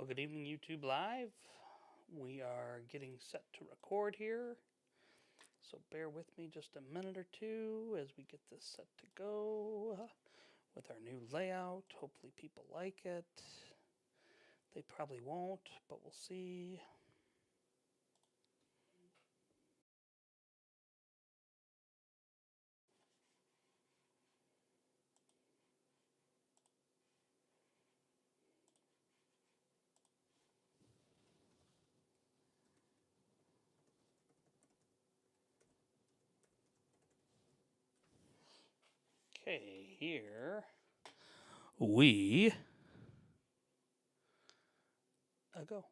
Well, good evening, YouTube Live. We are getting set to record here. So bear with me just a minute or two as we get this set to go with our new layout. Hopefully people like it. They probably won't, but we'll see. Okay, here we go.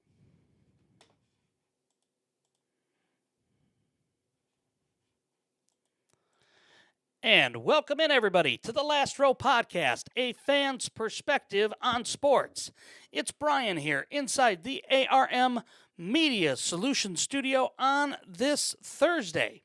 And welcome in, everybody, to the Last Row Podcast, a fan's perspective on sports. It's Brian here inside the ARM Media Solutions Studio on this Thursday,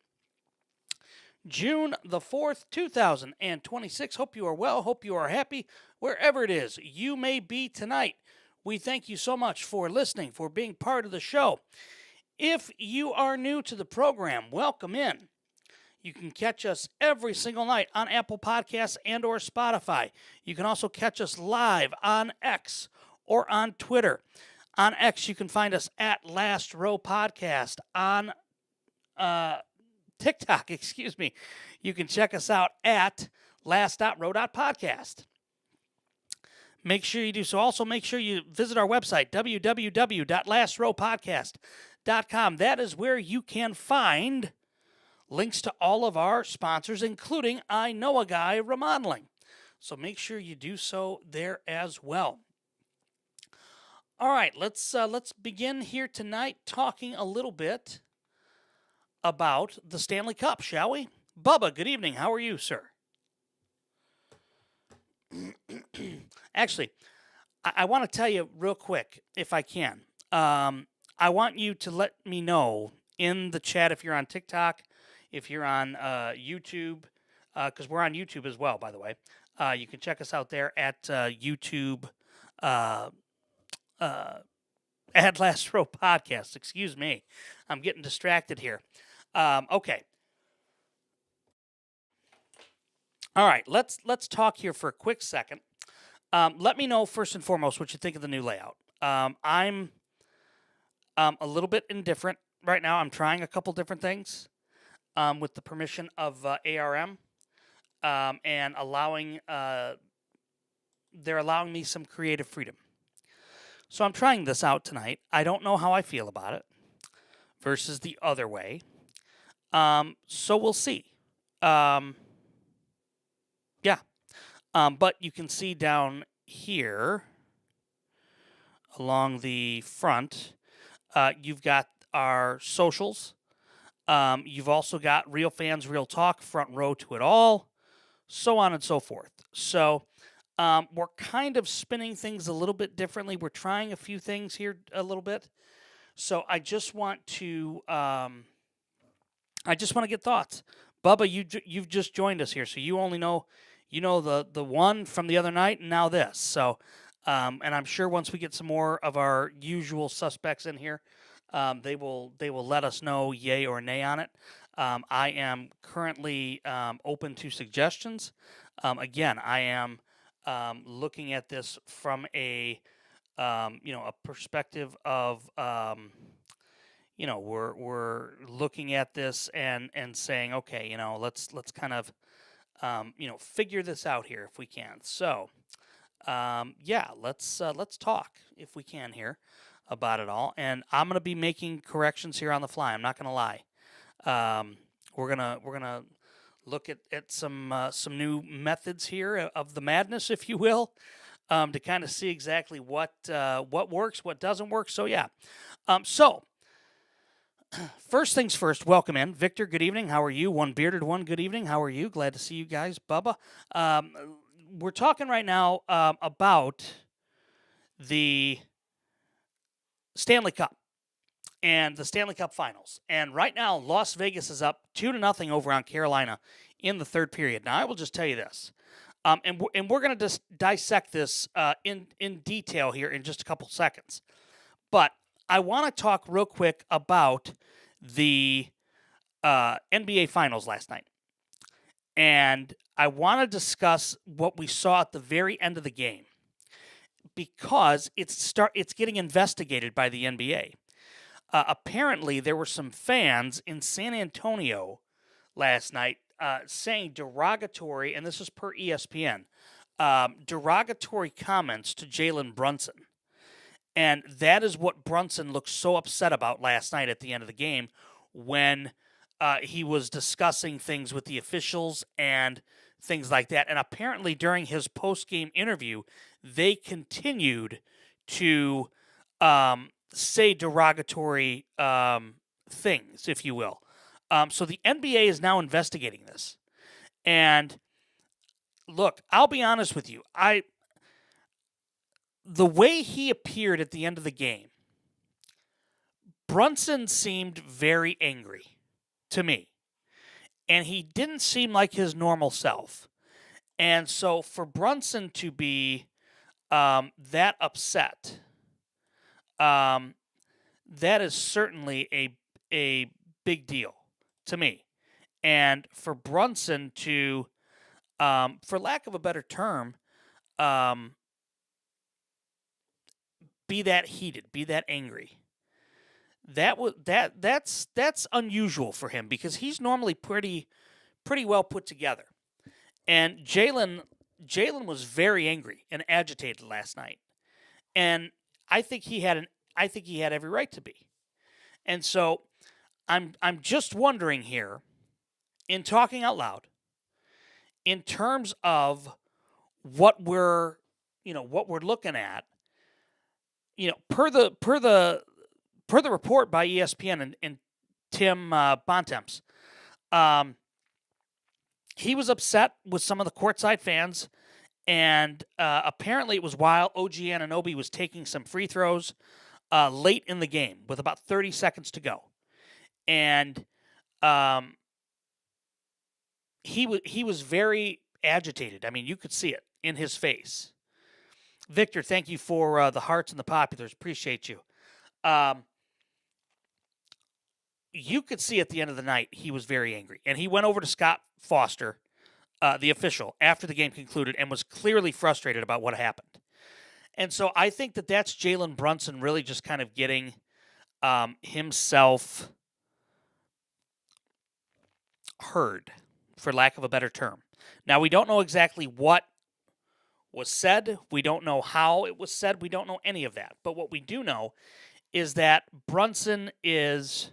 June the 4th, 2026. Hope you are well. Hope you are happy wherever it is you may be tonight. We thank you so much for listening, for being part of the show. If you are new to the program, welcome in. You can catch us every single night on Apple Podcasts and or Spotify. You can also catch us live on X or on Twitter. On X, you can find us at Last Row Podcast. On TikTok, you can check us out at last.row.podcast. Make sure you do so. Also, make sure you visit our website, www.lastrowpodcast.com. That is where you can find links to all of our sponsors, including I Know a Guy Remodeling. So make sure you do so there as well. All right, let's begin here tonight talking a little bit about the Stanley Cup, shall we? Bubba, good evening. How are you, sir? Actually, I want to tell you real quick, if I can. I want you to let me know in the chat if you're on TikTok, if you're on YouTube, because we're on YouTube as well, by the way. You can check us out there at YouTube, at Last Row Podcast. Excuse me. I'm getting distracted here. Okay. All right, let's talk here for a quick second. Let me know first and foremost what you think of the new layout. I'm a little bit indifferent right now. I'm trying a couple different things. With the permission of ARM, and they're allowing me some creative freedom. So I'm trying this out tonight. I don't know how I feel about it versus the other way. So we'll see. Yeah. But you can see down here along the front, you've got our socials. You've also got Real Fans, Real Talk, front row to it all, so on and so forth. So we're kind of spinning things a little bit differently. We're trying a few things here a little bit. So I just want to get thoughts. Bubba, you've just joined us here, so you only know the one from the other night and now this. So and I'm sure once we get some more of our usual suspects in here, they will let us know yay or nay on it. I am currently open to suggestions. Again, I am looking at this from a perspective of we're looking at this and saying, okay, let's kind of figure this out here if we can. So let's talk if we can here about it all, and I'm gonna be making corrections here on the fly. I'm not gonna lie. We're gonna look at some new methods here of the madness, if you will, to kind of see exactly what works, what doesn't work. So yeah. So first things first. Welcome in, Victor. Good evening. How are you? One Bearded One. Good evening. How are you? Glad to see you guys. Bubba. We're talking right now about the Stanley Cup and the Stanley Cup Finals. And right now, Las Vegas is up 2-0 over on Carolina in the third period. Now, I will just tell you this. And we're going to dissect this in detail here in just a couple seconds. But I want to talk real quick about the NBA Finals last night. And I want to discuss what we saw at the very end of the game because it's getting investigated by the NBA. Apparently, there were some fans in San Antonio last night saying derogatory, and this is per ESPN, derogatory comments to Jalen Brunson. And that is what Brunson looked so upset about last night at the end of the game when he was discussing things with the officials and things like that. And apparently during his post-game interview, they continued to say derogatory things, if you will. So the NBA is now investigating this. And look, I'll be honest with you. The way he appeared at the end of the game, Brunson seemed very angry to me. And he didn't seem like his normal self. And so for Brunson to be that upset, that is certainly a big deal to me. And for Brunson to, for lack of a better term, be that heated, be that angry. That's unusual for him because he's normally pretty well put together. And Jalen was very angry and agitated last night. And I think he had every right to be. And so I'm just wondering here, in talking out loud, in terms of what we're looking at, per the report by ESPN and Tim Bontemps, he was upset with some of the courtside fans, and apparently it was while OG Anunoby was taking some free throws late in the game with about 30 seconds to go. And he was very agitated. I mean, you could see it in his face. Victor, thank you for the hearts and the populars. Appreciate you. You could see at the end of the night he was very angry. And he went over to Scott Foster, the official, after the game concluded and was clearly frustrated about what happened. And so I think that that's Jalen Brunson really just kind of getting himself heard, for lack of a better term. Now, we don't know exactly what was said. We don't know how it was said. We don't know any of that. But what we do know is that Brunson's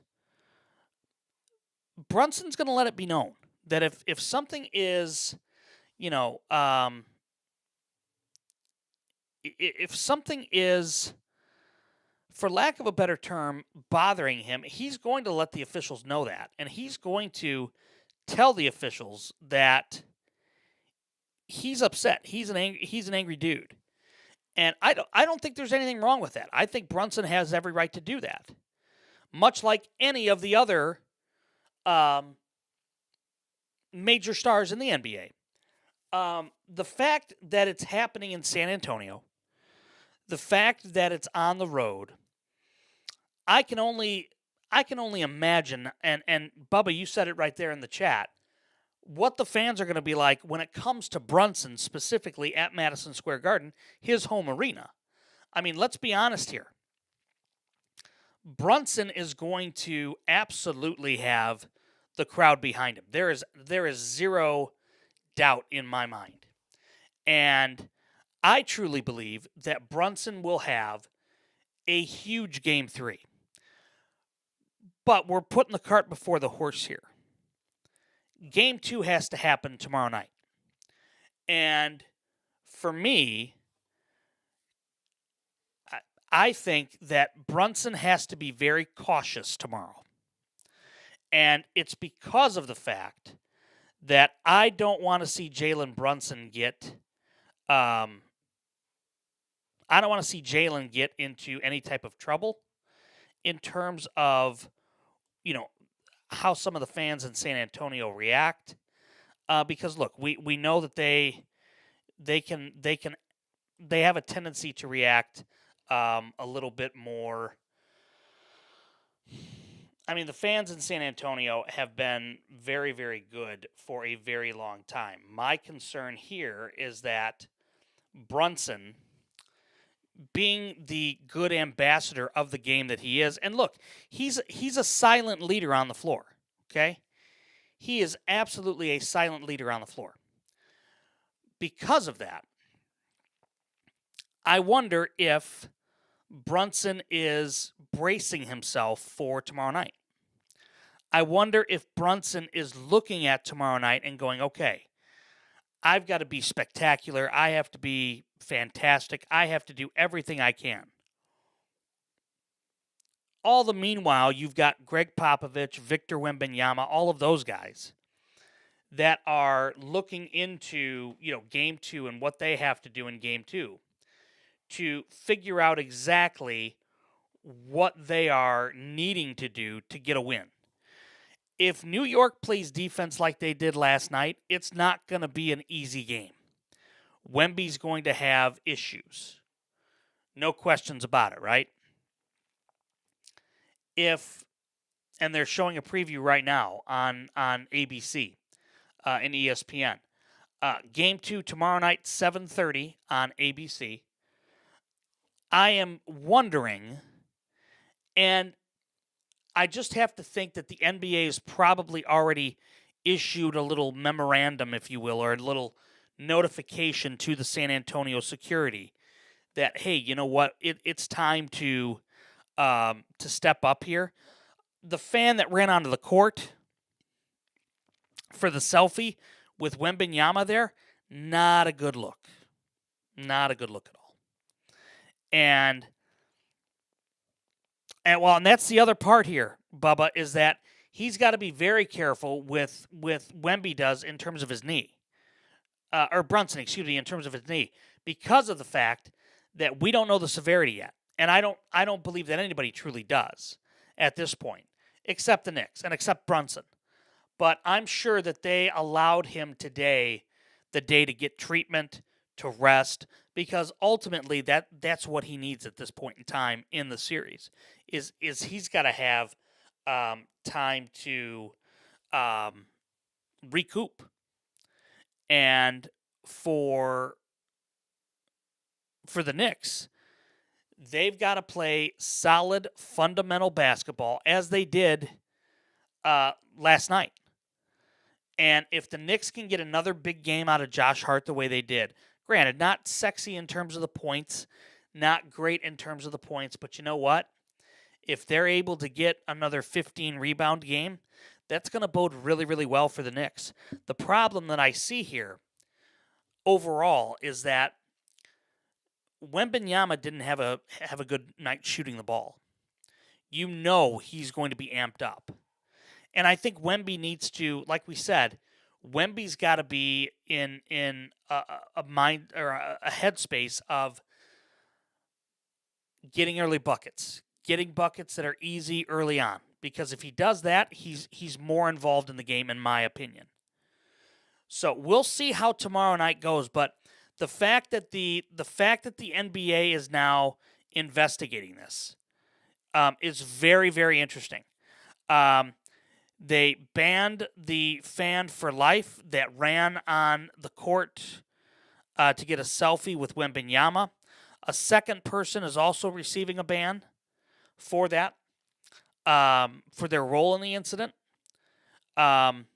going to let it be known that if something is, if something is, for lack of a better term, bothering him, he's going to let the officials know that. And he's going to tell the officials that he's upset. He's an angry dude. And I don't think there's anything wrong with that. I think Brunson has every right to do that. Much like any of the other major stars in the NBA. The fact that it's happening in San Antonio, the fact that it's on the road, I can only imagine, and Bubba, you said it right there in the chat, what the fans are going to be like when it comes to Brunson specifically at Madison Square Garden, his home arena. I mean, let's be honest here. Brunson is going to absolutely have the crowd behind him. There is zero doubt in my mind. And I truly believe that Brunson will have a huge Game 3. But we're putting the cart before the horse here. Game 2 has to happen tomorrow night. And for me, I think that Brunson has to be very cautious tomorrow. And it's because of the fact that I don't want to see Jalen Brunson get I don't want to see Jalen get into any type of trouble in terms of, how some of the fans in San Antonio react. Because, look, we know that they they have a tendency to react a little bit more. I mean, the fans in San Antonio have been very, very good for a very long time. My concern here is that Brunson, being the good ambassador of the game that he is, and look, he's a silent leader on the floor. Okay, he is absolutely a silent leader on the floor. Because of that, I wonder if Brunson is bracing himself for tomorrow night. I wonder if Brunson is looking at tomorrow night and going, okay, I've got to be spectacular. I have to be fantastic. I have to do everything I can. All the meanwhile, you've got Greg Popovich, Victor Wembanyama, all of those guys that are looking into, game 2 and what they have to do in game 2 to figure out exactly what they are needing to do to get a win. If New York plays defense like they did last night, it's not going to be an easy game. Wemby's going to have issues. No questions about it, right? And they're showing a preview right now on ABC and ESPN. Game 2 tomorrow night, 7:30 on ABC. I am wondering, and I just have to think that the NBA has probably already issued a little memorandum, if you will, or a little notification to the San Antonio security that, hey, you know what, it's time to step up here. The fan that ran onto the court for the selfie with Wembanyama there, not a good look. Not a good look at all. And that's the other part here, Bubba, is that he's got to be very careful with Wemby does in terms of his knee. Or Brunson, in terms of his knee, because of the fact that we don't know the severity yet. And I don't believe that anybody truly does at this point, except the Knicks and except Brunson. But I'm sure that they allowed him today, the day to get treatment, to rest, because ultimately that's what he needs at this point in time in the series. Is he's got to have time to recoup. And for the Knicks, they've got to play solid fundamental basketball as they did last night. And if the Knicks can get another big game out of Josh Hart the way they did, granted, not sexy in terms of the points, not great in terms of the points, but you know what? If they're able to get another 15 rebound game, that's going to bode really, really well for the Knicks. The problem that I see here overall is that Wembanyama didn't have a good night shooting the ball. You know he's going to be amped up. And I think Wemby needs to, like we said, Wemby's got to be in a mind or a headspace of getting early buckets, getting buckets that are easy early on. Because if he does that, he's more involved in the game, in my opinion. So we'll see how tomorrow night goes. But the fact that the NBA is now investigating this is very, very interesting. They banned the fan for life that ran on the court to get a selfie with Wembanyama. A second person is also receiving a ban for that, for their role in the incident. And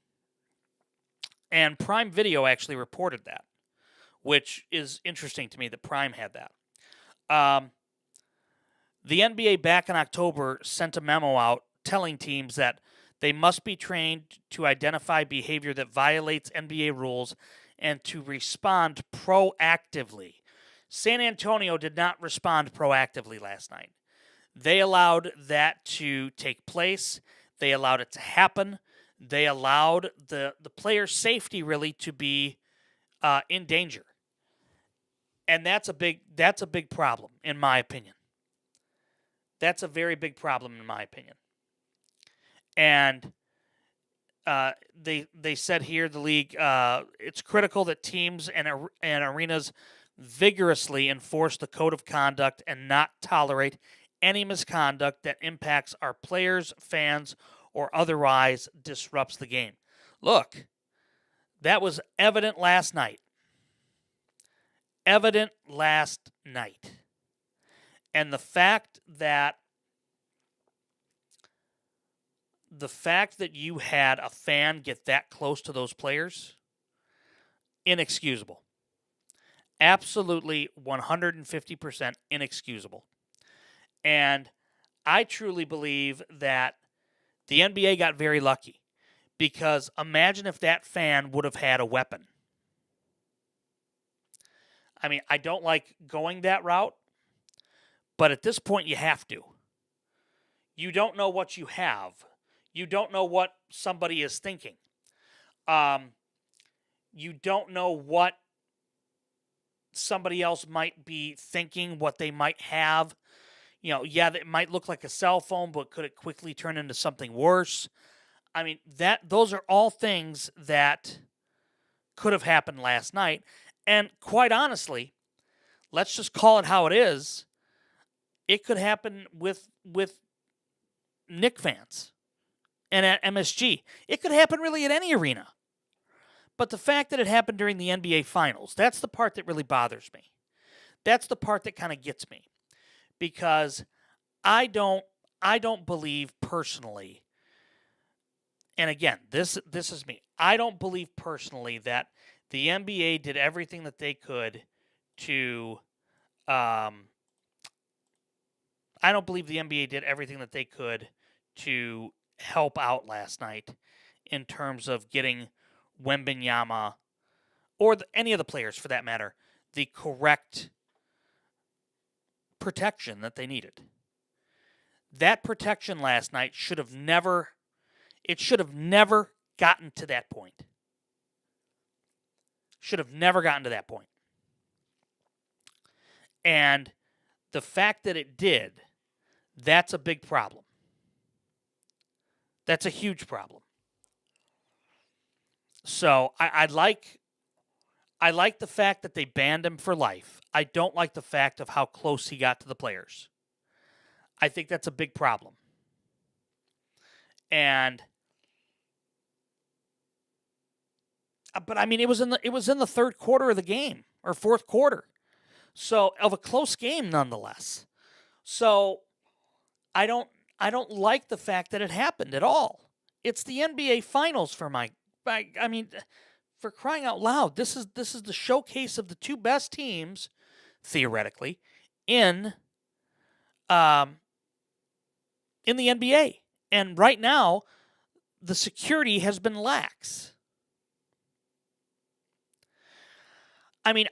Prime Video actually reported that, which is interesting to me that Prime had that. The NBA back in October sent a memo out telling teams that they must be trained to identify behavior that violates NBA rules and to respond proactively. San Antonio did not respond proactively last night. They allowed that to take place. They allowed it to happen. They allowed the player's safety really to be in danger. And that's a big problem, in my opinion. That's a very big problem, in my opinion. And they said here the league it's critical that teams and arenas vigorously enforce the code of conduct and not tolerate any misconduct that impacts our players, fans, or otherwise disrupts the game. Look, that was evident last night. Evident last night. And the fact that you had a fan get that close to those players, inexcusable. Absolutely 150% inexcusable. And I truly believe that the NBA got very lucky, because imagine if that fan would have had a weapon. I mean, I don't like going that route, but at this point you have to. You don't know what you have. You don't know what somebody is thinking. You don't know what somebody else might be thinking, what they might have. It might look like a cell phone, but could it quickly turn into something worse? I mean, those are all things that could have happened last night. And quite honestly, let's just call it how it is. It could happen with Knicks fans and at MSG. It could happen really at any arena. But the fact that it happened during the NBA Finals, that's the part that really bothers me. That's the part that kind of gets me. Because I don't believe personally, and again, this is me. I don't believe personally that the NBA did everything that they could to I don't believe the NBA did everything that they could to help out last night in terms of getting Wembanyama, or any of the players for that matter, the correct protection that they needed. That protection last night should have never gotten to that point. Should have never gotten to that point. And the fact that it did, that's a big problem. That's a huge problem. So I like the fact that they banned him for life. I don't like the fact of how close he got to the players. I think that's a big problem. But I mean, it was in the third quarter of the game, or fourth quarter, so of a close game nonetheless. So I don't like the fact that it happened at all. It's the NBA Finals for crying out loud. This is the showcase of the two best teams, theoretically, in the NBA. And right now, the security has been lax. I mean,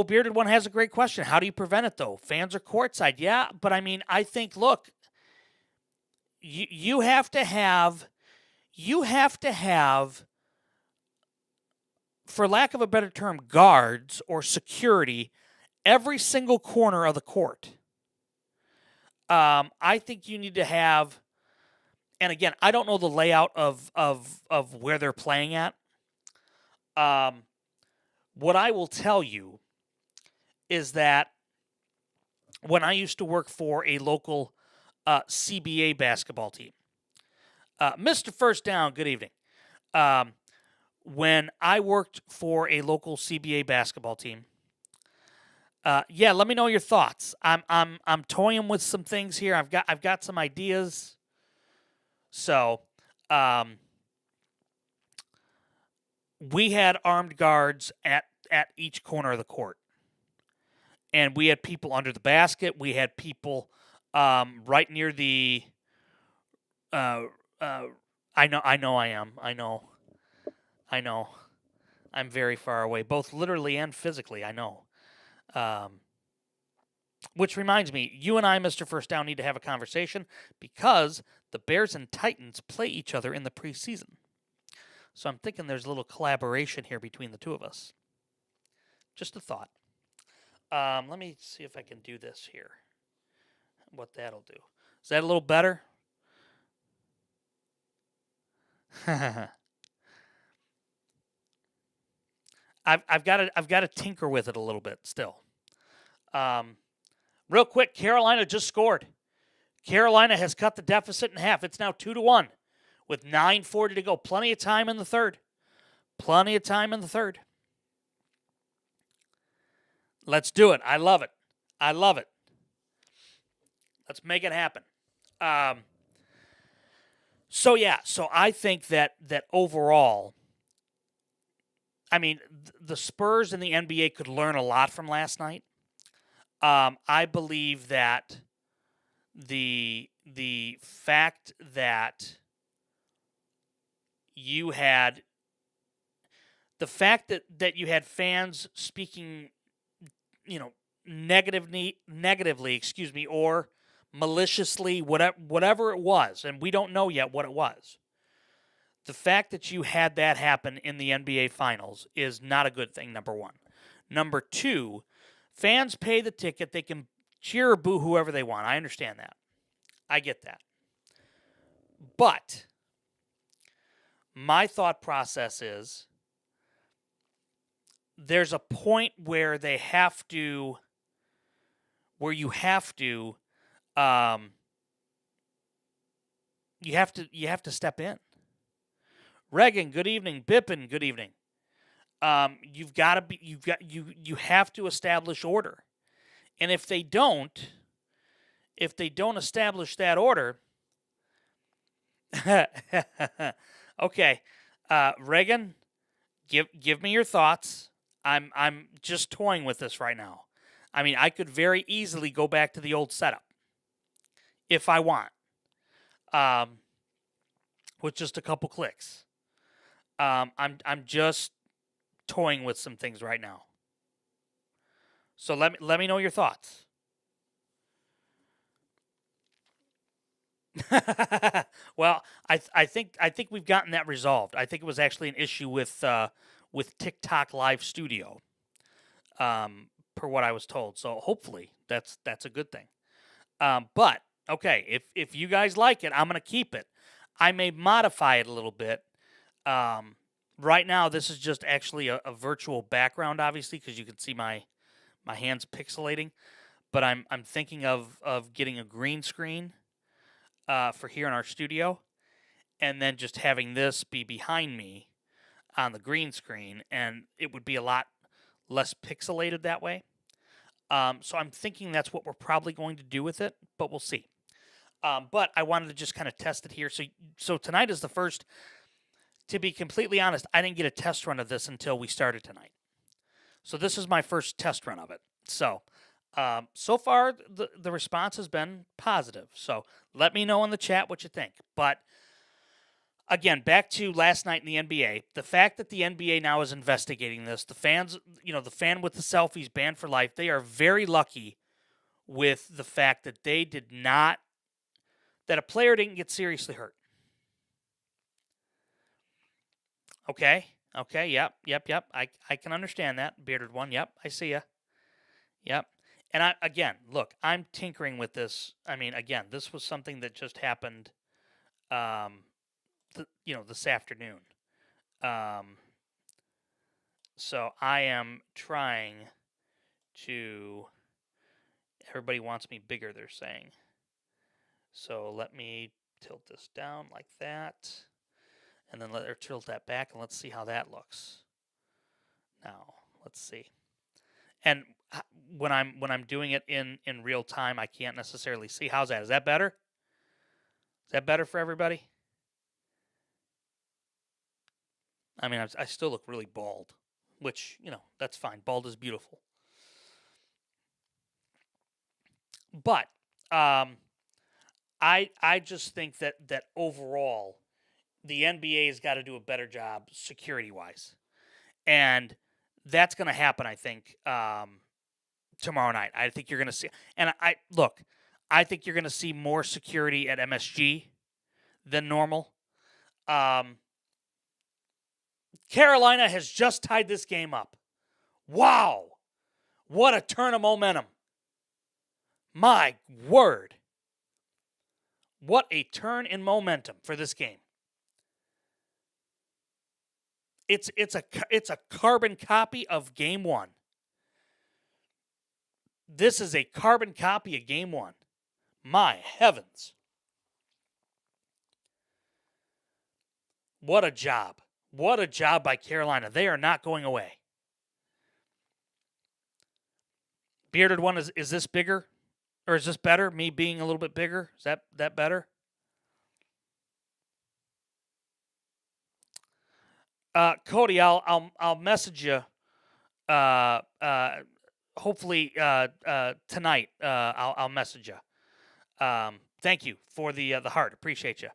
Bearded One has a great question. How do you prevent it, though? Fans are courtside. Yeah, but I mean, I think, look, you have to have, for lack of a better term, guards or security every single corner of the court. I think you need to have, and again, I don't know the layout of where they're playing at. What I will tell you is that when I used to work for a local CBA basketball team, Mr. First Down, good evening. When I worked for a local CBA basketball team, let me know your thoughts. I'm toying with some things here. I've got some ideas. So, we had armed guards at each corner of the court, and we had people under the basket. We had people right near the. I know. I'm very far away, both literally and physically. I know. Which reminds me, you and I, Mr. First Down, need to have a conversation because the Bears and Titans play each other in the preseason. So I'm thinking there's a little collaboration here between the two of us. Just a thought. Let me see if I can do this here. What that'll do. Is that a little better? I've got to tinker with it a little bit still. Real quick, Carolina just scored. Carolina has cut the deficit in half. It's now 2-1 with 9:40 to go. Plenty of time in the third. Let's do it. I love it. Let's make it happen. So I think that overall, I mean, the Spurs and the NBA could learn a lot from last night. I believe that the fact that you had you had fans speaking, negatively, or maliciously, whatever it was, and we don't know yet what it was. The fact that you had that happen in the NBA Finals is not a good thing, number one. Number two, fans pay the ticket. They can cheer or boo whoever they want. I understand that. I get that. But my thought process is there's a point where you have to step in. Reagan, good evening. Bippin, good evening. You have to establish order. And if they don't establish that order, okay, Reagan, give me your thoughts. I'm just toying with this right now. I mean, I could very easily go back to the old setup if I want, with just a couple clicks. I'm just toying with some things right now. So let me know your thoughts. Well, I think we've gotten that resolved. I think it was actually an issue with TikTok Live Studio, per what I was told. So hopefully that's a good thing. But okay, if you guys like it, I'm gonna keep it. I may modify it a little bit. Right now, this is just actually a virtual background, obviously, because you can see my hands pixelating. But I'm thinking of getting a green screen for here in our studio, and then just having this be behind me on the green screen, and it would be a lot less pixelated that way. So I'm thinking that's what we're probably going to do with it, but we'll see. But I wanted to just kind of test it here. So tonight is the first. To be completely honest, I didn't get a test run of this until we started tonight. So this is my first test run of it. So far, the response has been positive. So let me know in the chat what you think. But again, back to last night in the NBA, the fact that the NBA now is investigating this, the fans, the fan with the selfies banned for life, they are very lucky with the fact that that a player didn't get seriously hurt. Okay, yep. I can understand that, bearded one. Yep, I see ya. Yep. And I'm tinkering with this. I mean, again, this was something that just happened, this afternoon. So I am trying to. Everybody wants me bigger, they're saying. So let me tilt this down like that. And then let her tilt that back, and let's see how that looks. Now, let's see. And when I'm doing it in real time, I can't necessarily see. How's that? Is that better? Is that better for everybody? I mean, I still look really bald, which, that's fine. Bald is beautiful. But I just think that overall, the NBA has got to do a better job security-wise. And that's going to happen, I think, tomorrow night. I think you're going to see... And I think you're going to see more security at MSG than normal. Carolina has just tied this game up. Wow! What a turn of momentum. My word. What a turn in momentum for this game. It's a carbon copy of Game 1. This is a carbon copy of Game 1. My heavens. What a job. What a job by Carolina. They are not going away. Bearded one, is this bigger? Or is this better? Me being a little bit bigger? Is that better? Cody, I'll message you. Hopefully tonight. I'll message you. Thank you for the heart. Appreciate you.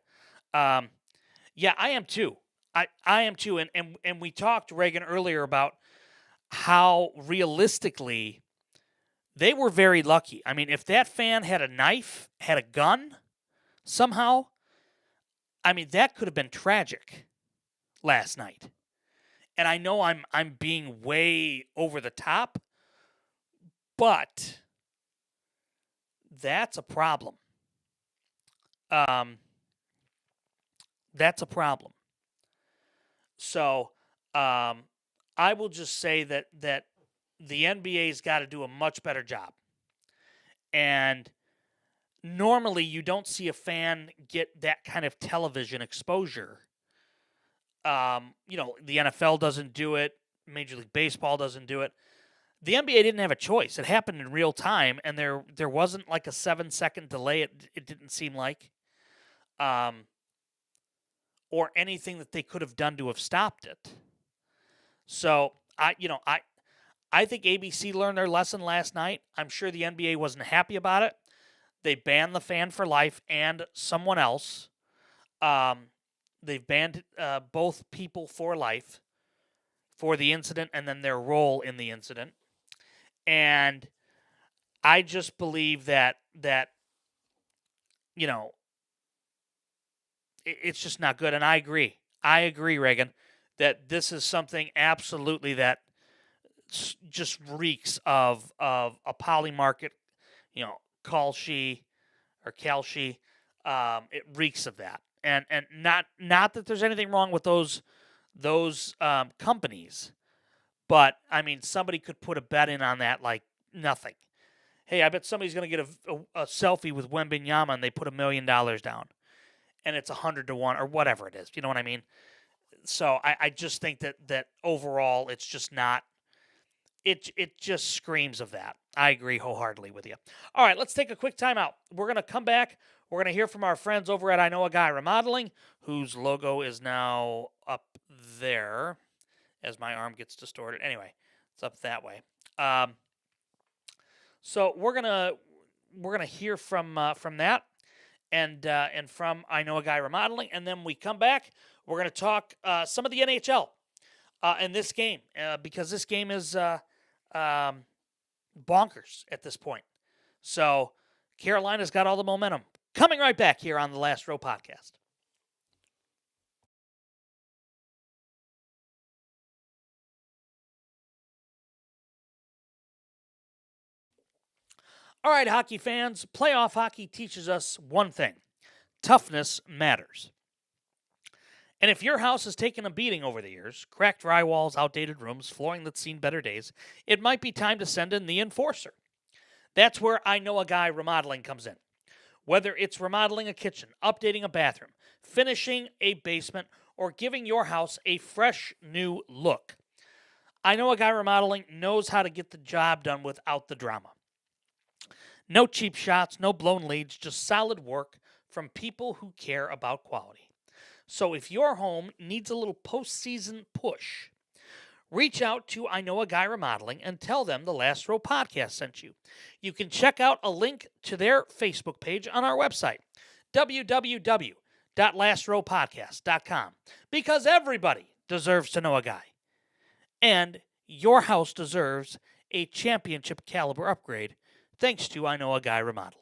Yeah, I am too. I am too. And we talked, Reagan, earlier about how realistically they were very lucky. I mean, if that fan had a knife, had a gun somehow, I mean, that could have been tragic last night. And I know I'm being way over the top, but that's a problem. That's a problem. So I will just say that the NBA's got to do a much better job. And normally you don't see a fan get that kind of television exposure. The NFL doesn't do it. Major League Baseball doesn't do it. The NBA didn't have a choice. It happened in real time, and there wasn't like a 7-second delay. It didn't seem like, or anything that they could have done to have stopped it. So I think ABC learned their lesson last night. I'm sure the NBA wasn't happy about it. They banned the fan for life and someone else. They've banned both people for life for the incident and then their role in the incident. And I just believe that it's just not good. And I agree. I agree, Reagan, that this is something absolutely that just reeks of a poly market, Kalshi or Kalshi. It reeks of that. And not that there's anything wrong with those companies, but I mean somebody could put a bet in on that like nothing. Hey, I bet somebody's going to get a selfie with Wembanyama and they put $1 million down, and it's 100 to 1 or whatever it is. You know what I mean? So I just think that overall it's just not. It just screams of that. I agree wholeheartedly with you. All right, let's take a quick timeout. We're going to come back. We're going to hear from our friends over at I Know a Guy Remodeling, whose logo is now up there as my arm gets distorted. Anyway, it's up that way. So we're gonna hear from that and from I Know a Guy Remodeling, and then we come back. We're gonna talk some of the NHL in this game because this game is bonkers at this point. So Carolina's got all the momentum. Coming right back here on the Last Row Podcast. All right, hockey fans, playoff hockey teaches us one thing: toughness matters. And if your house has taken a beating over the years, cracked drywalls, outdated rooms, flooring that's seen better days, it might be time to send in the Enforcer. That's where I Know a Guy Remodeling comes in. Whether it's remodeling a kitchen, updating a bathroom, finishing a basement, or giving your house a fresh new look, I Know a Guy Remodeling knows how to get the job done without the drama. No cheap shots, no blown leads, just solid work from people who care about quality. So if your home needs a little postseason push, reach out to I Know a Guy Remodeling and tell them the Last Row Podcast sent you. You can check out a link to their Facebook page on our website, www.lastrowpodcast.com, because everybody deserves to know a guy. And your house deserves a championship caliber upgrade thanks to I Know a Guy Remodeling.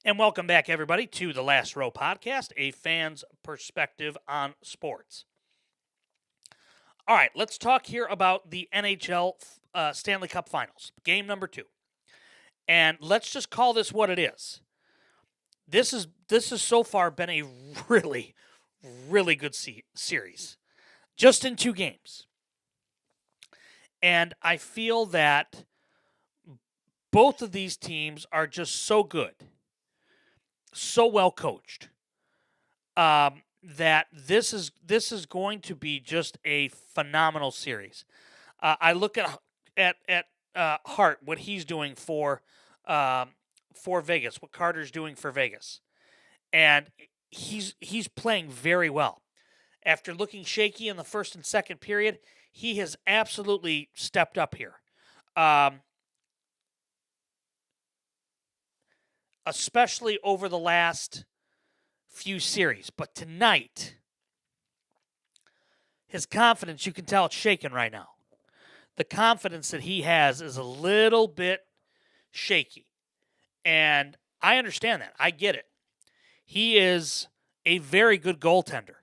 And welcome back, everybody, to the Last Row Podcast, a fan's perspective on sports. All right, let's talk here about the NHL Stanley Cup Finals, game number 2. And let's just call this what it is. This has so far been a really, really good series, just in 2 games. And I feel that both of these teams are just so good, so well coached, that this is going to be just a phenomenal series. I look at Hart, what he's doing for Vegas, what Carter's doing for Vegas, and he's playing very well. After looking shaky in the first and second period, he has absolutely stepped up here. Especially over the last few series. But tonight, his confidence, you can tell it's shaken right now. The confidence that he has is a little bit shaky. And I understand that. I get it. He is a very good goaltender.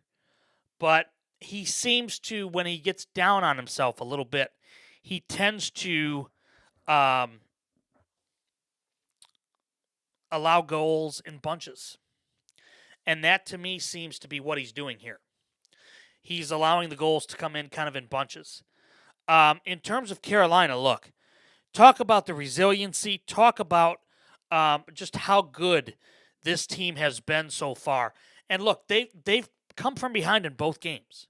But he seems to, when he gets down on himself a little bit, he tends to allow goals in bunches. And that, to me, seems to be what he's doing here. He's allowing the goals to come in kind of in bunches. In terms of Carolina, look, talk about the resiliency. Talk about just how good this team has been so far. And look, they've come from behind in both games.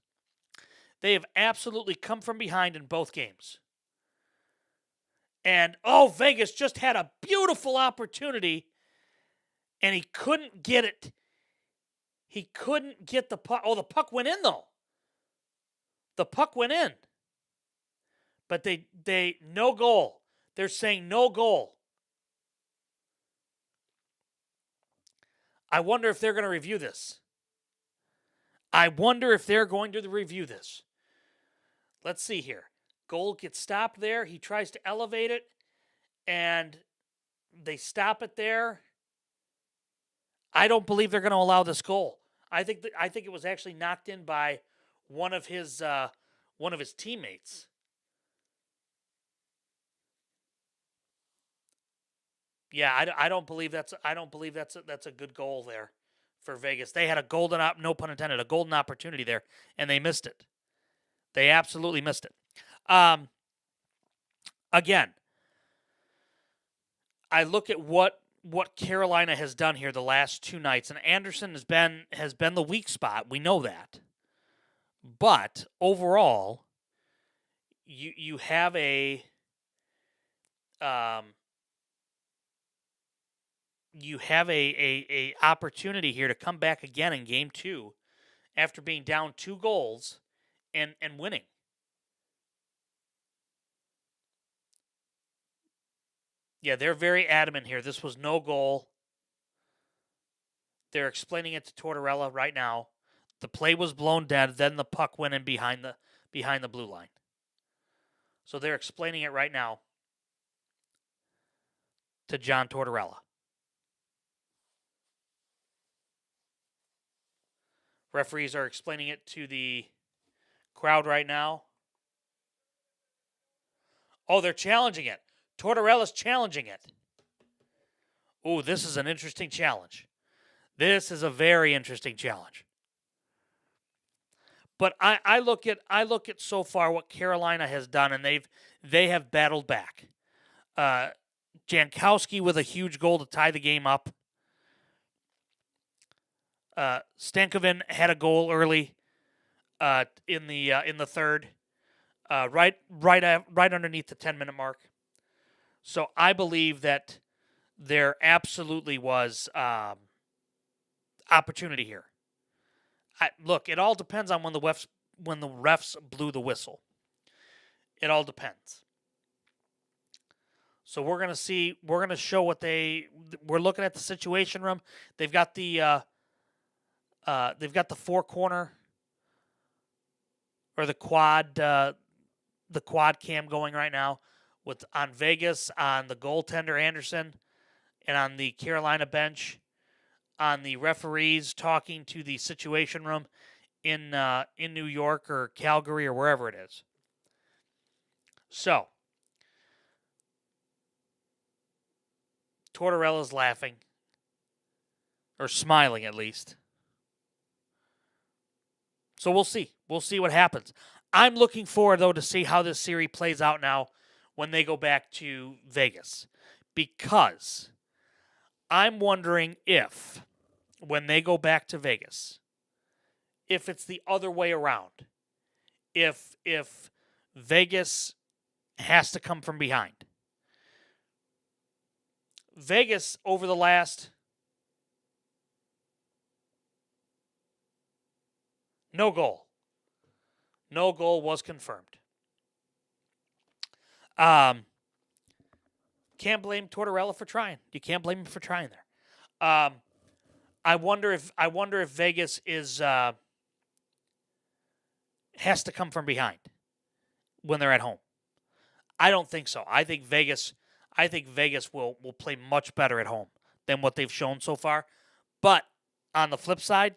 They have absolutely come from behind in both games. And, Vegas just had a beautiful opportunity, and he couldn't get it. He couldn't get the puck. The puck went in, though. The puck went in. But they no goal. They're saying no goal. I wonder if they're going to review this. Let's see here. Goal gets stopped there. He tries to elevate it, and they stop it there. I don't believe they're going to allow this goal. I think it was actually knocked in by one of his teammates. Yeah, I don't believe that's a good goal there for Vegas. They had a no pun intended, a golden opportunity there, and they missed it. They absolutely missed it. Again, I look at what Carolina has done here the last 2 nights, and Anderson has been the weak spot. We know that. But overall, you have a opportunity here to come back again in game 2 after being down 2 goals and winning. Yeah, they're very adamant here. This was no goal. They're explaining it to Tortorella right now. The play was blown dead, then the puck went in behind the blue line. So they're explaining it right now to John Tortorella. Referees are explaining it to the crowd right now. They're challenging it. Tortorella's challenging it. This is an interesting challenge. This is a very interesting challenge. But I look at so far what Carolina has done, and they have battled back. Jankowski with a huge goal to tie the game up. Stankoven had a goal early in the third, right underneath the 10-minute mark. So I believe that there absolutely was opportunity here. Look, it all depends on when the refs blew the whistle. It all depends. So we're gonna see. We're gonna show what we're looking at the situation room. They've got the 4-corner or the quad cam going right now on Vegas, on the goaltender Anderson, and on the Carolina bench, on the referees talking to the situation room in New York or Calgary or wherever it is. So Tortorella's laughing. Or smiling, at least. So we'll see. We'll see what happens. I'm looking forward, though, to see how this series plays out now when they go back to Vegas. Because I'm wondering if, when they go back to Vegas, if it's the other way around. If Vegas has to come from behind. Vegas, over the last... No goal. No goal was confirmed. Can't blame Tortorella for trying. You can't blame him for trying there. I wonder if Vegas is has to come from behind when they're at home. I don't think so. I think Vegas will play much better at home than what they've shown so far. But on the flip side,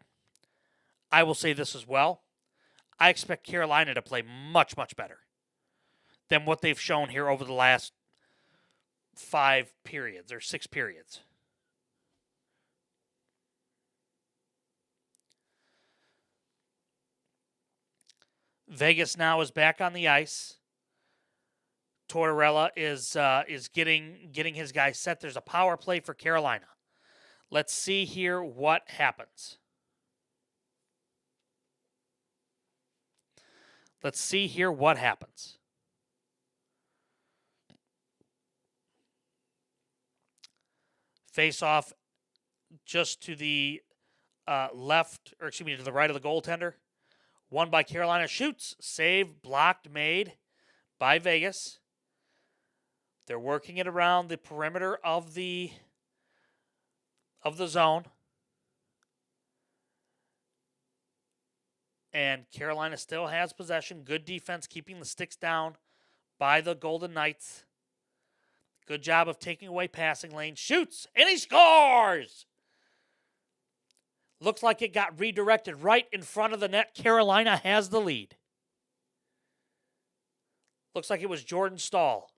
I will say this as well. I expect Carolina to play much, much better than what they've shown here over the last 5 periods or 6 periods. Vegas now is back on the ice. Tortorella is getting his guys set. There's a power play for Carolina. Let's see here what happens. Let's see here what happens. Face off just to the left, or excuse me, to the right of the goaltender. Won by Carolina. Shoots. Save. Blocked. Made by Vegas. They're working it around the perimeter of the zone. And Carolina still has possession. Good defense keeping the sticks down by the Golden Knights. Good job of taking away passing lane. Shoots, and he scores! Looks like it got redirected right in front of the net. Carolina has the lead. Looks like it was Jordan Staal.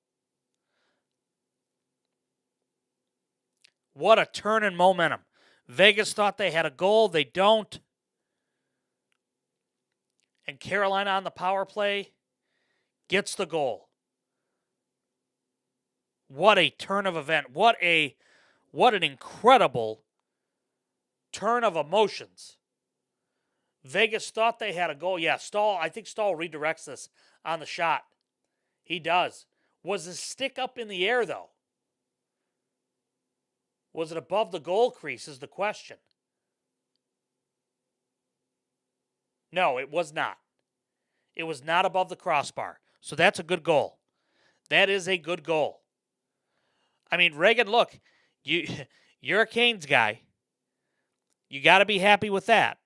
What a turn in momentum. Vegas thought they had a goal. They don't. And Carolina on the power play gets the goal. What a turn of event. What an incredible turn of emotions. Vegas thought they had a goal. Yeah, Staal, I think Staal redirects this on the shot. He does. Was his stick up in the air, though? Was it above the goal crease is the question. No, it was not. It was not above the crossbar. So that's a good goal. That is a good goal. I mean, Reagan, look, you're a Canes guy. You got to be happy with that.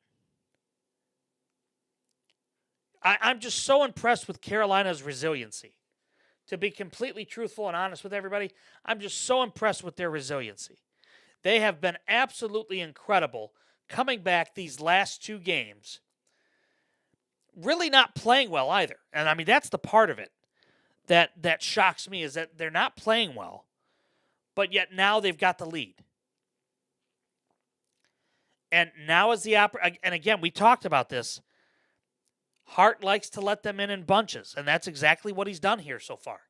I'm just so impressed with Carolina's resiliency. To be completely truthful and honest with everybody, I'm just so impressed with their resiliency. They have been absolutely incredible coming back these last 2 games. Really not playing well either. And I mean, that's the part of it that shocks me, is that they're not playing well, but yet now they've got the lead. And now is the and again, we talked about this. Hart likes to let them in bunches, and that's exactly what he's done here so far.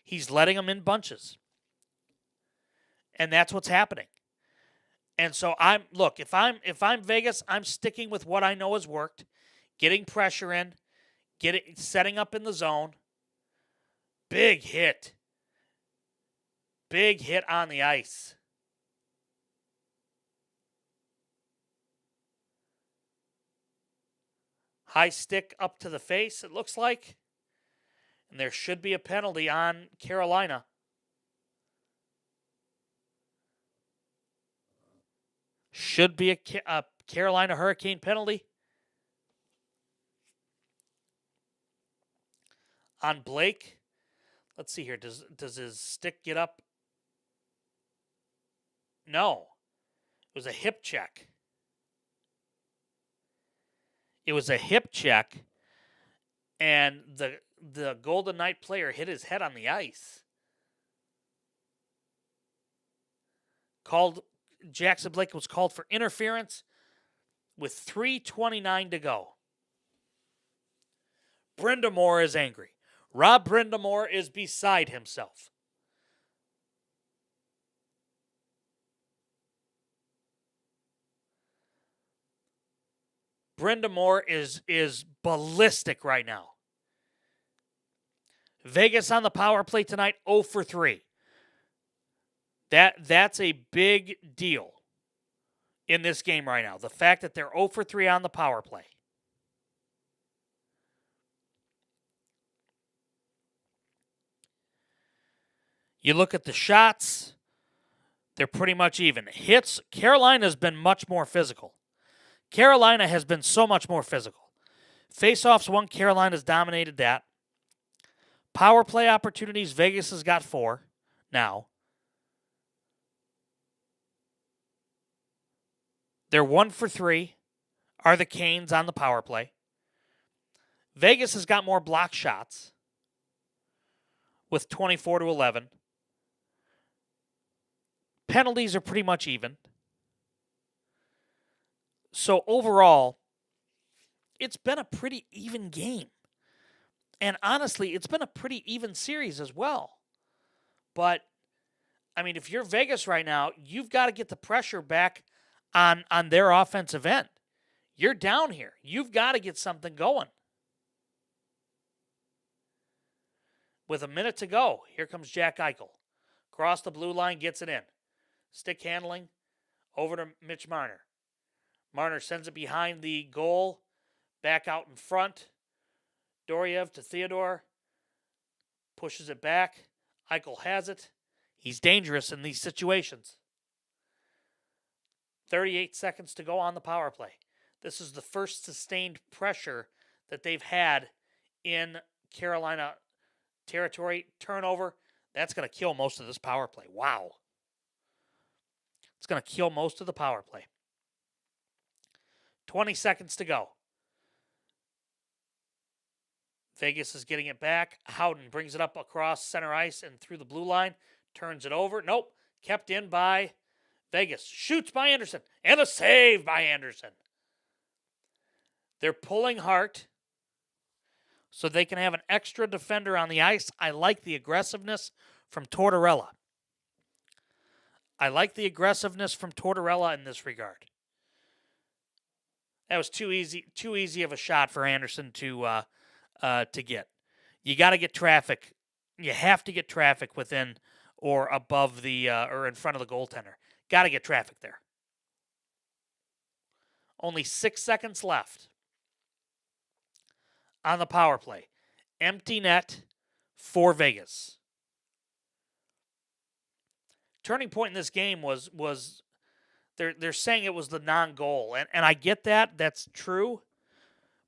He's letting them in bunches. And that's what's happening. And so if I'm Vegas, I'm sticking with what I know has worked. Getting pressure in, setting up in the zone. Big hit. Big hit on the ice. High stick up to the face, it looks like. And there should be a penalty on Carolina. Should be a Carolina Hurricane penalty. On Blake. Let's see here. Does his stick get up? No. It was a hip check. It was a hip check, and the Golden Knight player hit his head on the ice. Jackson Blake was called for interference with 3:29 to go. Brind'Amour is angry. Rob Brind'Amour is beside himself. Brind'Amour is ballistic right now. Vegas on the power play tonight, 0 for 3. That's a big deal in this game right now. The fact that they're 0 for 3 on the power play. You look at the shots, they're pretty much even. Hits, Carolina's been much more physical. Carolina has been so much more physical. Face-offs won, Carolina's dominated that. Power play opportunities, Vegas has got 4 now. They're 1 for 3, are the Canes on the power play. Vegas has got more block shots with 24 to 11. Penalties are pretty much even. So overall, it's been a pretty even game. And honestly, it's been a pretty even series as well. But, I mean, if you're Vegas right now, you've got to get the pressure back on their offensive end. You're down here. You've got to get something going. With a minute to go, here comes Jack Eichel. Cross the blue line, gets it in. Stick handling, over to Mitch Marner. Marner sends it behind the goal, back out in front. Doriev to Theodore, pushes it back. Eichel has it. He's dangerous in these situations. 38 seconds to go on the power play. This is the first sustained pressure that they've had in Carolina territory. Turnover, that's going to kill most of this power play. Wow. It's going to kill most of the power play. 20 seconds to go. Vegas is getting it back. Howden brings it up across center ice and through the blue line. Turns it over. Nope. Kept in by Vegas. Shoots by Anderson. And a save by Anderson. They're pulling Hart so they can have an extra defender on the ice. I like the aggressiveness from Tortorella. I like the aggressiveness from Tortorella in this regard. That was too easy of a shot for Anderson to get. You got to get traffic. You have to get traffic within or above the or in front of the goaltender. Got to get traffic there. Only 6 seconds left on the power play. Empty net for Vegas. Turning point in this game was they're saying it was the non-goal. And I get that. That's true.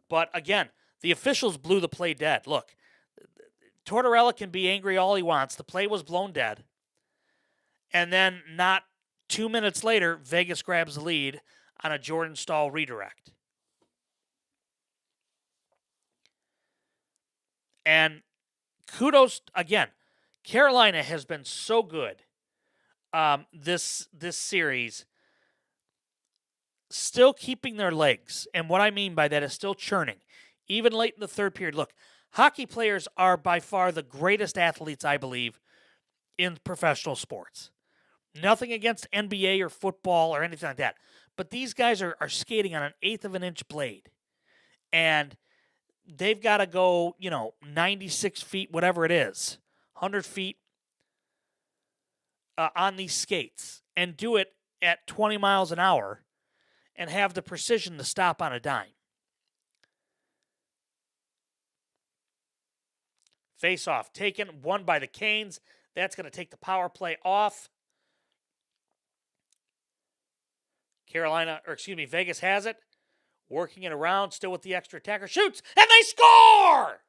But again, the officials blew the play dead. Look, Tortorella can be angry all he wants. The play was blown dead. And then not 2 minutes later, Vegas grabs the lead on a Jordan Staal redirect. And kudos, again, Carolina has been so good this series, still keeping their legs. And what I mean by that is still churning. Even late in the third period. Look, hockey players are by far the greatest athletes, I believe, in professional sports. Nothing against NBA or football or anything like that. But these guys are skating on an eighth of an inch blade. And they've got to go, 96 feet, whatever it is, 100 feet on these skates and do it at 20 miles an hour and have the precision to stop on a dime. Face-off taken, won by the Canes. That's going to take the power play off. Vegas has it. Working it around, still with the extra attacker. Shoots, and they score!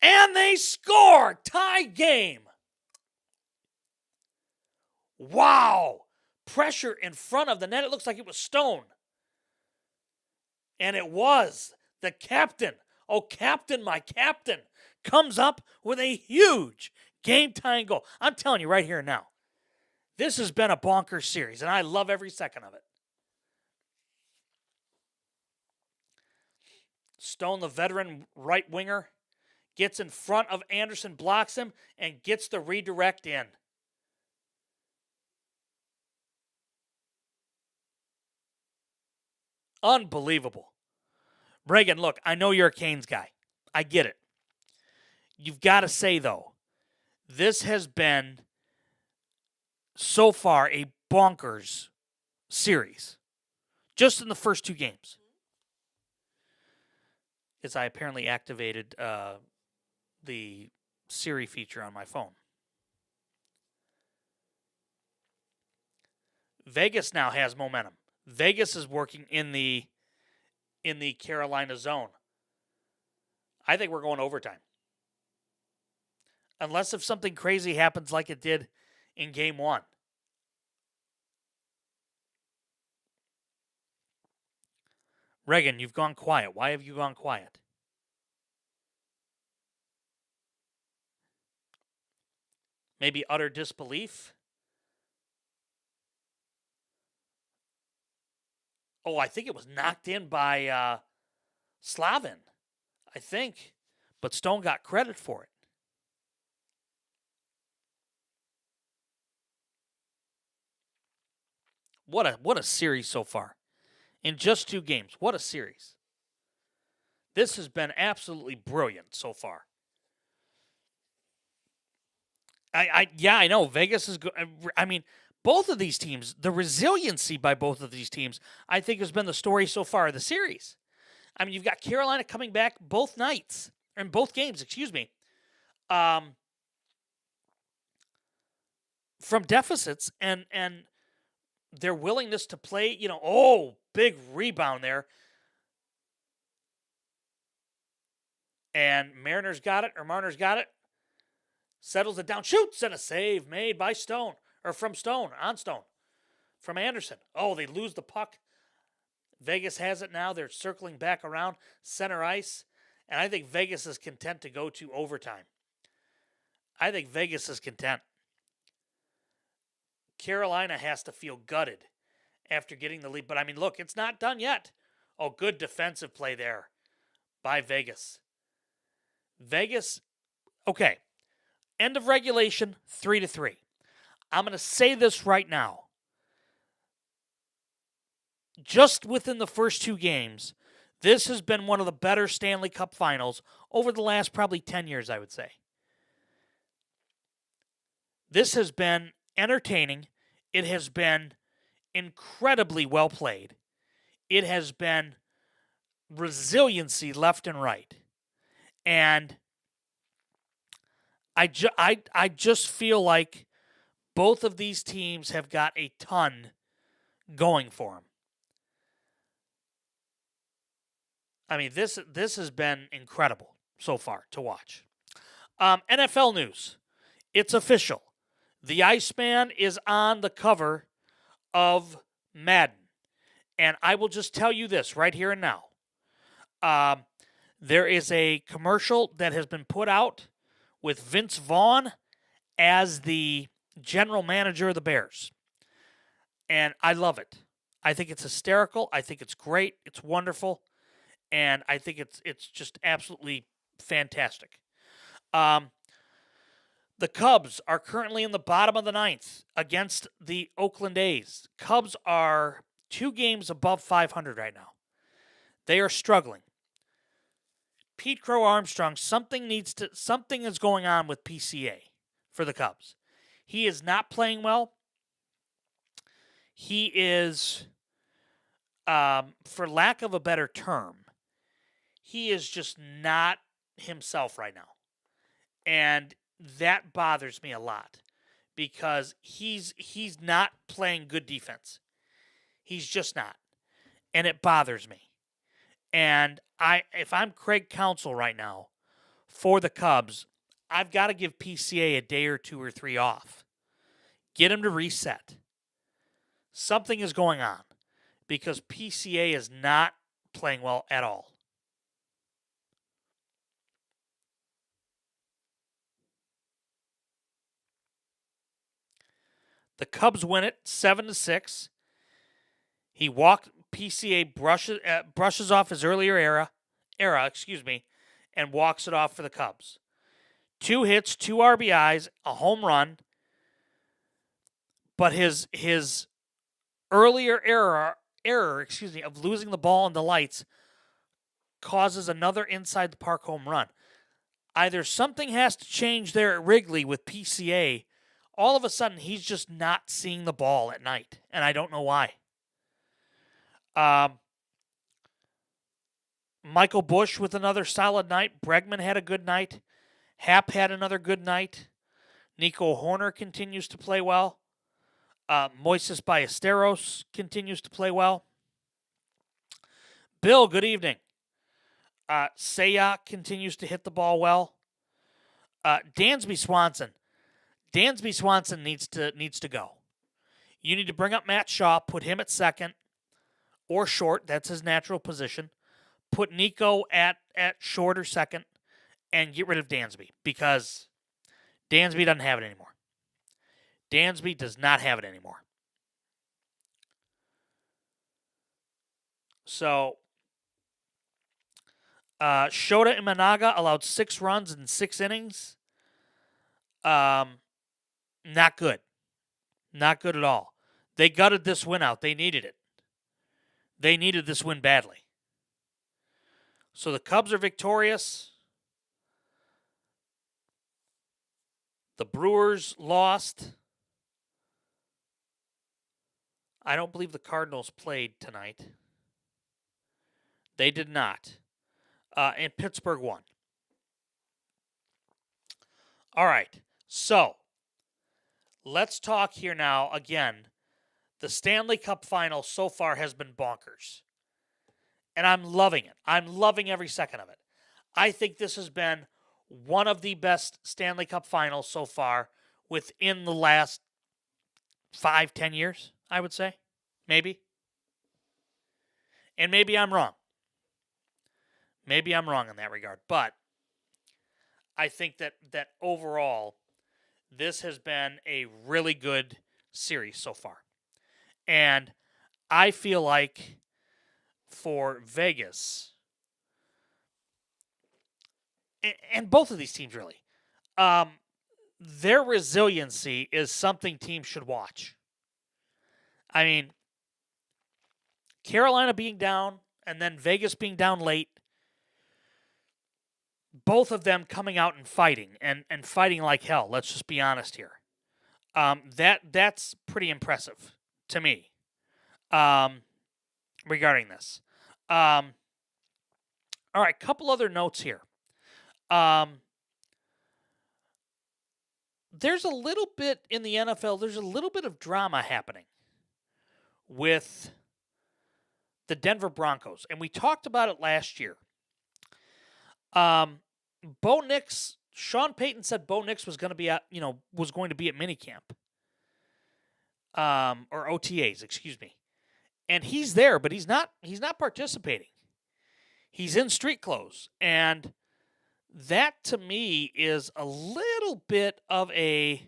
And they score! Tie game. Wow! Pressure in front of the net. It looks like it was Stone. And it was. The captain, oh, captain, my captain, comes up with a huge game-tying goal. I'm telling you right here and now, This has been a bonkers series, and I love every second of it. Stone, the veteran right winger, gets in front of Anderson, blocks him, and gets the redirect in. Unbelievable. Reagan, look, I know you're a Canes guy. I get it. You've got to say, though, this has been so far a bonkers series just in the first two games. As I apparently activated the Siri feature on my phone. Vegas now has momentum. Vegas is working in the Carolina zone. I think we're going overtime. Unless if something crazy happens like it did in game one. Reagan, you've gone quiet. Why have you gone quiet? Maybe utter disbelief? Oh, I think it was knocked in by Slavin, I think. But Stone got credit for it. What a series so far. In just two games. What a series. This has been absolutely brilliant so far. I know Vegas is good. I mean, both of these teams, the resiliency by both of these teams, I think has been the story so far of the series. I mean, you've got Carolina coming back both nights, or in both games, excuse me, from deficits and their willingness to play, big rebound there. And Marner's got it. Settles it down, shoots, and a save made by Stone. Or from Stone, on Stone. From Anderson. Oh, they lose the puck. Vegas has it now. They're circling back around center ice. And I think Vegas is content to go to overtime. I think Vegas is content. Carolina has to feel gutted after getting the lead. But, I mean, look, it's not done yet. Oh, good defensive play there by Vegas. Vegas, okay. End of regulation, 3-3. I'm going to say this right now. Just within the first two games, this has been one of the better Stanley Cup finals over the last probably 10 years, I would say. This has been entertaining. It has been incredibly well played. It has been resiliency left and right. And I just feel like both of these teams have got a ton going for them. I mean, this has been incredible so far to watch. NFL news. It's official. The Iceman is on the cover of Madden. And I will just tell you this right here and now. There is a commercial that has been put out with Vince Vaughn as the general manager of the Bears. And I love it. I think it's hysterical. I think it's great. It's wonderful. And I think it's just absolutely fantastic. The Cubs are currently in the bottom of the ninth against the Oakland A's. Cubs are 2 games above 500 right now. They are struggling. Pete Crow Armstrong, something is going on with PCA for the Cubs. He is not playing well. He is, for lack of a better term, he is just not himself right now. And that bothers me a lot because he's not playing good defense. He's just not. And it bothers me. And if I'm Craig Counsell right now for the Cubs, I've got to give PCA a day or 2 or 3 off. Get him to reset. Something is going on because PCA is not playing well at all. The Cubs win it 7-6. He walked. PCA brushes off his earlier era, and walks it off for the Cubs. 2 hits, 2 RBIs, a home run. But his earlier error of losing the ball in the lights causes another inside the park home run. Either something has to change there at Wrigley with PCA. All of a sudden, he's just not seeing the ball at night, and I don't know why. Michael Busch with another solid night. Bregman had a good night. Happ had another good night. Nico Hoerner continues to play well. Moises Ballesteros continues to play well. Bill, good evening. Seiya continues to hit the ball well. Dansby Swanson. Dansby Swanson needs to go. You need to bring up Matt Shaw, put him at second or short. That's his natural position. Put Nico at short or second and get rid of Dansby because Dansby doesn't have it anymore. Dansby does not have it anymore. So, Shota Imanaga allowed 6 runs in 6 innings. Not good. Not good at all. They gutted this win out. They needed it. They needed this win badly. So the Cubs are victorious. The Brewers lost. I don't believe the Cardinals played tonight. They did not. And Pittsburgh won. All right. So, let's talk here now. Again, the Stanley Cup final so far has been bonkers. And I'm loving it. I'm loving every second of it. I think this has been one of the best Stanley Cup finals so far within the last 5-10 years, I would say. Maybe. And maybe I'm wrong. Maybe I'm wrong in that regard. But I think that overall, this has been a really good series so far. And I feel like for Vegas, and both of these teams really, their resiliency is something teams should watch. I mean, Carolina being down and then Vegas being down late, both of them coming out and fighting, and fighting like hell. Let's just be honest here. That's pretty impressive to me regarding this. All right, couple other notes here. There's a little bit in the NFL, there's a little bit of drama happening with the Denver Broncos, and we talked about it last year. Bo Nix, Sean Payton said Bo Nix was going to be at minicamp, or OTAs, excuse me, and he's there, but he's not participating. He's in street clothes, and that to me is a little bit of a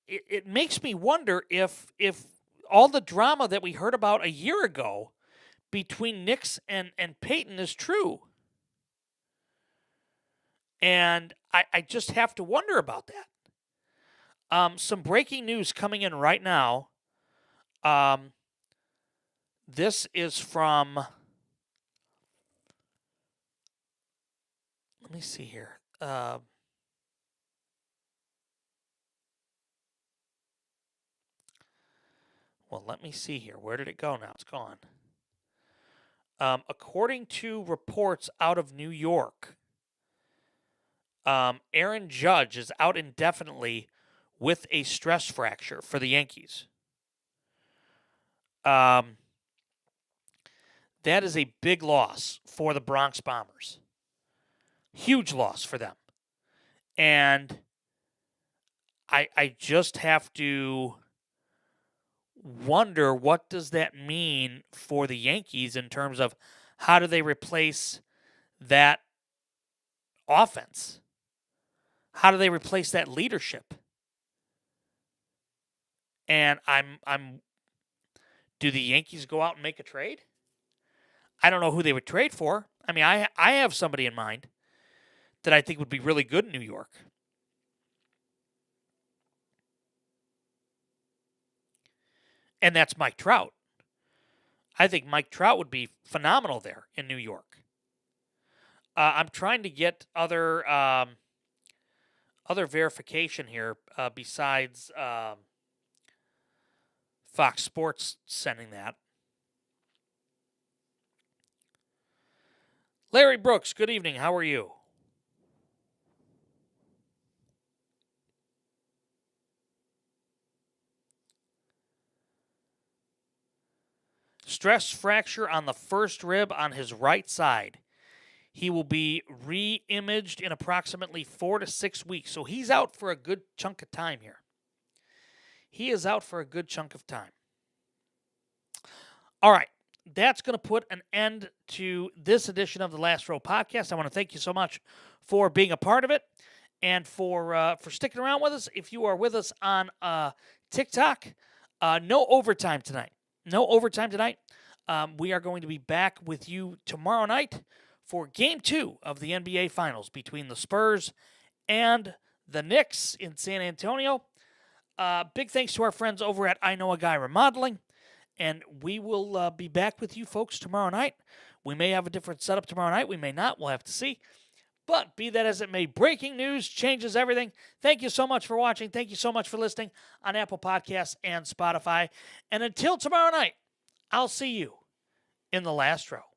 it makes me wonder if all the drama that we heard about a year ago between Nix and Peyton is true. And I just have to wonder about that. Some breaking news coming in right now. This is from, let me see here. Well, let me see here. Where did it go now? It's gone. According to reports out of New York, Aaron Judge is out indefinitely with a stress fracture for the Yankees. That is a big loss for the Bronx Bombers. Huge loss for them. And I just have to wonder what does that mean for the Yankees in terms of how do they replace that offense? How do they replace that leadership? And do the Yankees go out and make a trade? I don't know who they would trade for. I mean, I have somebody in mind that I think would be really good in New York. And that's Mike Trout. I think Mike Trout would be phenomenal there in New York. I'm trying to get other verification here besides Fox Sports sending that. Larry Brooks, good evening. How are you? Stress fracture on the first rib on his right side. He will be re-imaged in approximately 4 to 6 weeks. So he's out for a good chunk of time here. He is out for a good chunk of time. All right. That's going to put an end to this edition of the Last Row podcast. I want to thank you so much for being a part of it and for sticking around with us. If you are with us on TikTok, no overtime tonight. No overtime tonight. We are going to be back with you tomorrow night for Game 2 of the NBA Finals between the Spurs and the Knicks in San Antonio. Big thanks to our friends over at I Know a Guy Remodeling. And we will be back with you folks tomorrow night. We may have a different setup tomorrow night. We may not. We'll have to see. But be that as it may, breaking news changes everything. Thank you so much for watching. Thank you so much for listening on Apple Podcasts and Spotify. And until tomorrow night, I'll see you in the last row.